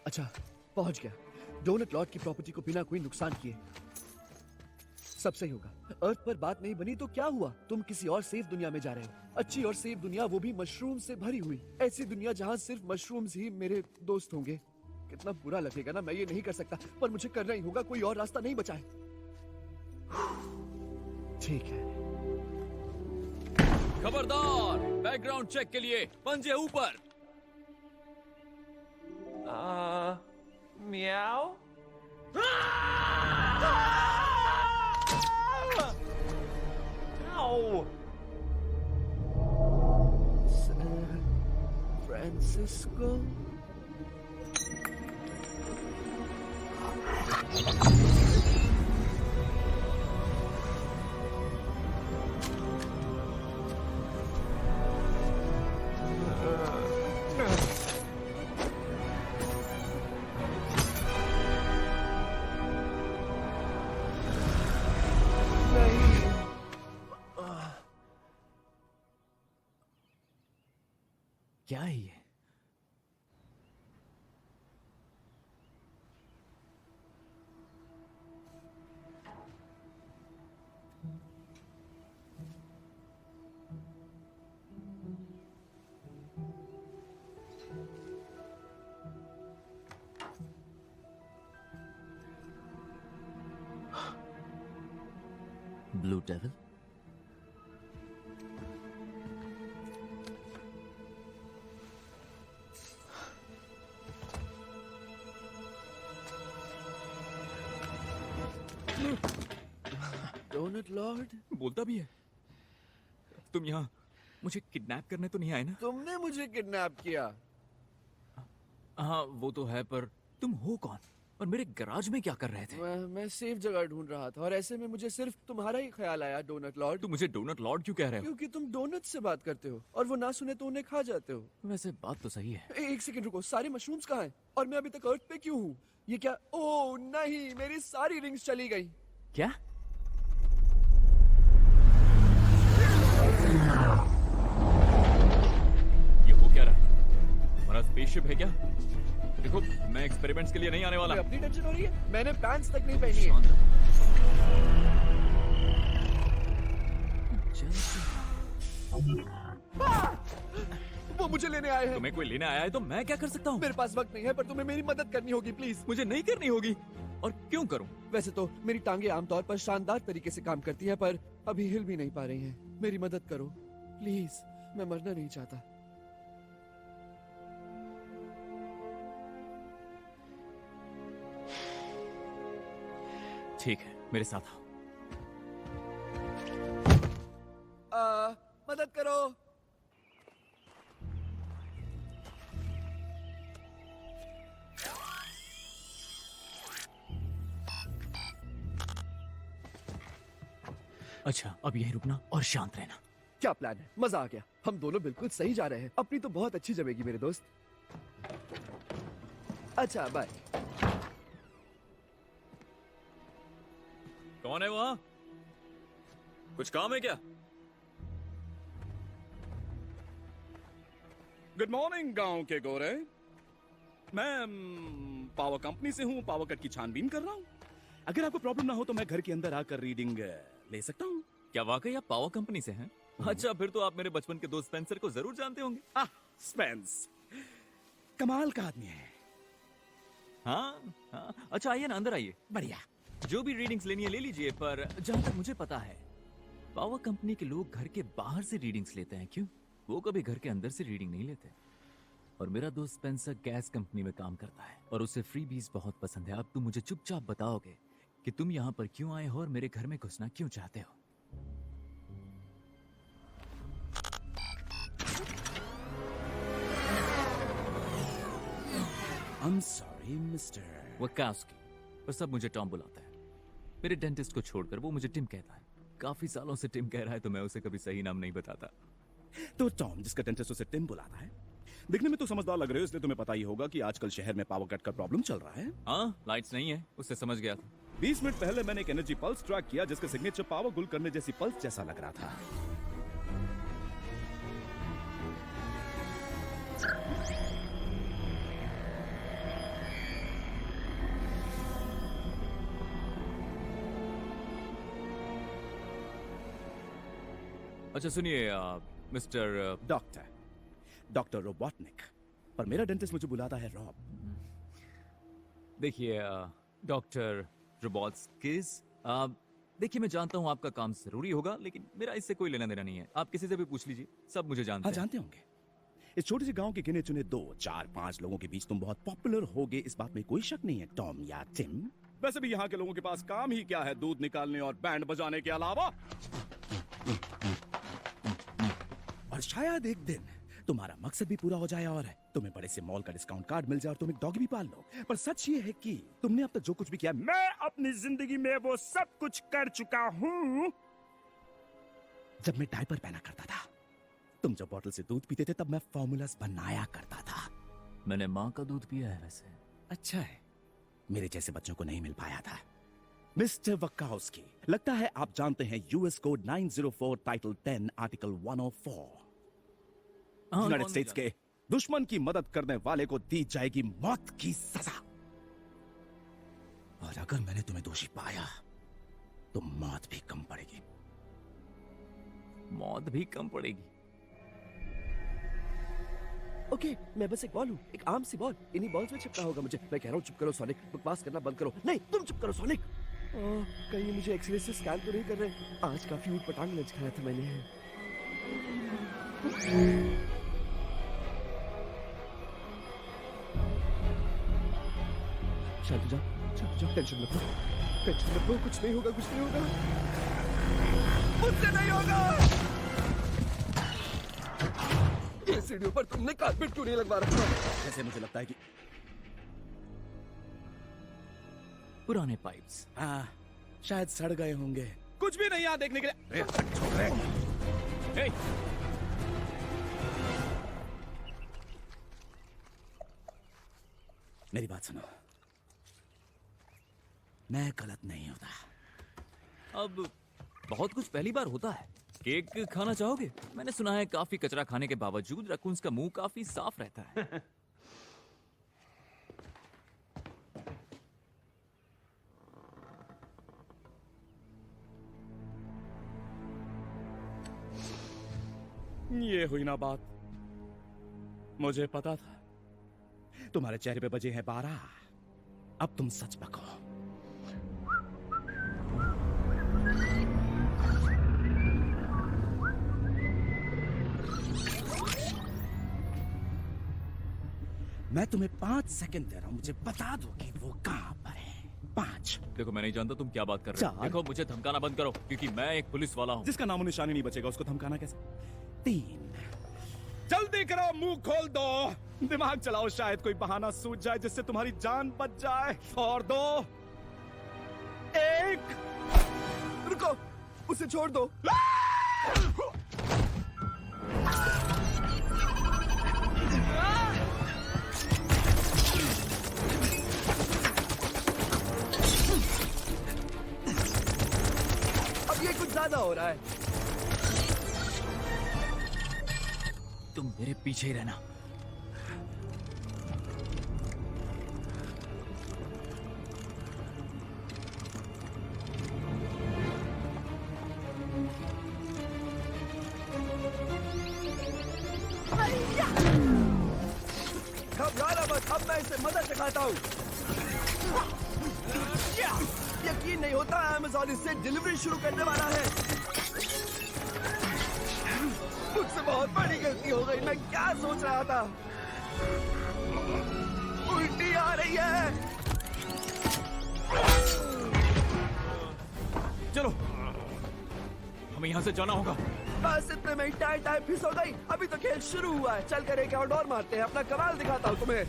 अच्छा, पहुंच गया। डोनट लॉर्ड की प्रॉपर्टी को बिना कोई नुकसान किए। सब सही होगा। अर्थ पर बात नहीं बनी तो क्या हुआ? तुम किसी और सेफ दुनिया में जा रहे हो। अच्छी और सेफ दुनिया, वो भी मशरूम से भरी हुई। ऐसी दुनिया जहां सिर्फ मशरूम्स ही मेरे दोस्त होंगे। कितना बुरा लगेगा ना। मैं ये नहीं कर सकता, पर मुझे करना ही होगा। कोई और रास्ता नहीं बचा है। ठीक है। खबरदार, बैकग्राउंड चेक के लिए पंजे ऊपर। Meow? Ow! San Francisco? क्या है ये? Blue devil? Donut lord? बोलता भी है। तुम यहाँ मुझे किडनैप करने तो नहीं आए ना? तुमने मुझे किडनैप किया। हाँ वो तो है, पर तुम हो कौन और मेरे गराज में क्या कर रहे थे? मैं सेफ जगह ढूंढ रहा था और ऐसे में मुझे सिर्फ तुम्हारा ही ख्याल आया डोनट लॉर्ड। तुम मुझे डोनट लॉर्ड क्यों कह रहे हो? क्योंकि तुम डोनट से बात करते हो और वो ना सुने तो उन्हें खा जाते हो। वैसे बात तो सही है। एक सेकंड रुको, सारे मशरूम्स कहाँ हैं? और मैं अभी तक अर्थ पे क्यों हूँ? ये क्या? ओह नहीं, मेरी सारी रिंग्स चली गई। क्या? ये हो क्या रहा है? हमारा स्पेसशिप है क्या? देखो, मैं एक्सपेरिमेंट्स के लिए नहीं आने वाला। तुम्हें अपनी टेंशन हो रही है? मैंने पैंट्स तक नहीं पहनी है। वो मुझे लेने आए हैं। तुम्हें कोई लेने आया है तो मैं क्या कर सकता हूँ? मेरे पास वक्त नहीं है, पर तुम्हें मेरी मदद करनी होगी प्लीज। मुझे नहीं करनी होगी। और क्यों करूँ? वैसे तो मेरी टांगे आमतौर पर शानदार तरीके से काम करती हैं, पर अभी हिल भी नहीं पा रही हैं। मेरी मदद करो प्लीज, मैं मरना नहीं चाहता। ठीक है, मेरे साथ आओ। मदद करो। अच्छा, अब यहीं रुकना और शांत रहना। क्या प्लान है? मजा आ गया। हम दोनों बिल्कुल सही जा रहे हैं। अपनी तो बहुत अच्छी जमेगी मेरे दोस्त। अच्छा बाय। कौन है वहां? कुछ काम है क्या? गुड मॉर्निंग गांव के गोरे। मैं पावर कंपनी से हूँ, पावर कट की छानबीन कर रहा हूँ। अगर आपको प्रॉब्लम ना हो तो मैं घर के अंदर आकर रीडिंग ले सकता हूँ। क्या वाकई आप पावर कंपनी से हैं? अच्छा, फिर तो आप मेरे बचपन के दोस्त स्पेंसर को जरूर जानते होंगे। स्पेंस कमाल का आदमी है। हाँ, हाँ। अच्छा आइए ना, अंदर आइए। बढ़िया। जो भी रीडिंग्स लेनी है ले लीजिए, पर जहाँ तक मुझे पता है पावर कंपनी के लोग घर के बाहर से रीडिंग्स लेते हैं। क्यों? वो कभी घर के अंदर से रीडिंग नहीं लेते। और मेरा दोस्त स्पेंसर गैस कंपनी में काम करता है और उसे फ्रीबीज बहुत पसंद है। अब तुम मुझे चुपचाप बताओगे कि तुम यहाँ पर क्यों आए हो और मेरे घर में घुसना क्यों चाहते हो? I'm sorry, मिस्टर वकास्की, पर सब मुझे टॉम बुलाता है। मेरे डेंटिस्ट को छोड़कर वो मुझे टिम कहता है। काफी सालों से टिम कह रहा है तो मैं उसे कभी सही नाम नहीं बताता। तो टॉम, जिसका डेंटिस्ट उसे टिम बुलाता है। दिखने में तो समझदार लग रहे हो, इसलिए तुम्हें पता ही होगा कि आजकल शहर में पावर कट का प्रॉब्लम चल रहा है। हाँ, लाइट्स नहीं है, उससे समझ गया था। 20 मिनट पहले मैंने एक एनर्जी पल्स ट्रैक किया जिसका सिग्नेचर पावर गुल करने जैसी पल्स जैसा लग रहा था। अच्छा सुनिए मिस्टर डॉक्टर रोबोटनिक, पर मेरा डेंटिस्ट मुझे बुलाता है रॉब। देखिए डॉक्टर रोबोट्सकिस, देखिए मैं जानता हूँ आपका काम जरूरी होगा, लेकिन मेरा इससे कोई लेना देना नहीं है। आप किसी से भी पूछ लीजिए, सब मुझे जानते हाँ, हैं। जानते होंगे। इस छोटे से गांव के गिने चुने 2, 4, 5 लोगों के बीच तुम बहुत पॉपुलर होगे, इस बात में कोई शक नहीं है, टॉम या टिम। वैसे भी यहाँ के लोगों के पास काम ही क्या है, दूध निकालने और बैंड बजाने के अलावा। और शायद एक दिन तुम्हारा मकसद भी पूरा हो जाए और तुम्हें बड़े से मॉल का डिस्काउंट कार्ड मिल जाए और तुम एक डॉगी भी पाल लो। पर सच ये है कि तुमने अब तक जो कुछ भी किया, मैं अपनी जिंदगी में वो सब कुछ कर चुका हूँ। जब मैं डायपर पहना करता था, तुम जब बोतल से दूध पीते थे, तब मैं फॉर्मूलास बनाया करता था। मैंने माँ का दूध पिया है वैसे। अच्छा है, मेरे जैसे बच्चों को नहीं मिल पाया था। मिस्टर वकाउस्की, लगता है आप जानते हैं US code 904 title 10 article 104। United states के दुश्मन की मदद करने वाले को दी जाएगी मौत की सजा। और अगर मैंने तुम्हें दोषी पाया तो मौत भी कम पड़ेगी। मौत भी कम पड़ेगी। ओके, मैं बस एक बॉल हूँ, एक आम सी बॉल। इन्हीं बॉल्स में चिपका होगा मुझे। मैं कह रहा हूँ चुप करो सोनिक, बकवास करना बंद करो। नहीं, तुम चुप करो सोनिक। कहीं मुझे एक्सरे से स्कैन तो नहीं कर रहे? आज काफी ऊट पटांग लंच खाया था मैंने। शांत हो जाओ, टेंशन मत लो, कुछ नहीं होगा, कुछ नहीं होगा, मुझसे नहीं होगा। ये सीढ़ियों पर तुमने कारपेट क्यों नहीं लगवा रखा? ऐसे मुझे लगता है कि पुराने पाइप्स। हाँ, शायद सड़ गए होंगे। कुछ भी नहीं यहाँ देखने के लिए। हे! मेरी बात सुनो, मैं गलत नहीं होता। अब बहुत कुछ पहली बार होता है। केक खाना चाहोगे? मैंने सुना है काफी कचरा खाने के बावजूद रकून्स का मुंह काफी साफ रहता है। ये हुई ना बात। मुझे पता था। तुम्हारे चेहरे पे बजे हैं 12। अब तुम सच बको। मैं तुम्हें 5 सेकंड दे रहा हूं, मुझे बता दो कि वो कहां पर है। 5। देखो मैं नहीं जानता तुम क्या बात कर रहे हो। 4। देखो मुझे धमकाना बंद करो, क्योंकि मैं एक पुलिस वाला हूँ। जिसका नामो निशानी नहीं बचेगा उसको धमकाना कैसे? 3। जल्दी करो, मुंह खोल दो। दिमाग चलाओ, शायद कोई बहाना सूझ जाए जिससे तुम्हारी जान बच जाए। और 2, 1। रुको, उसे छोड़ दो। अब ये कुछ ज्यादा हो रहा है। तुम मेरे पीछे ही रहना। घबराना मत, अब मैं इसे मदद दिखाता हूँ। यकीन नहीं होता, अमेज़न इससे डिलीवरी शुरू करने वाला है। मुझसे बहुत बड़ी गलती हो गई। मैं क्या सोच रहा था? उल्टी आ रही है। चलो, हमें यहाँ से जाना होगा। बस इतने में टाइम फिस हो गई। अभी तो खेल शुरू हुआ है। चल कर एक आउट और मारते हैं, अपना कमाल दिखाता हूँ तुम्हें।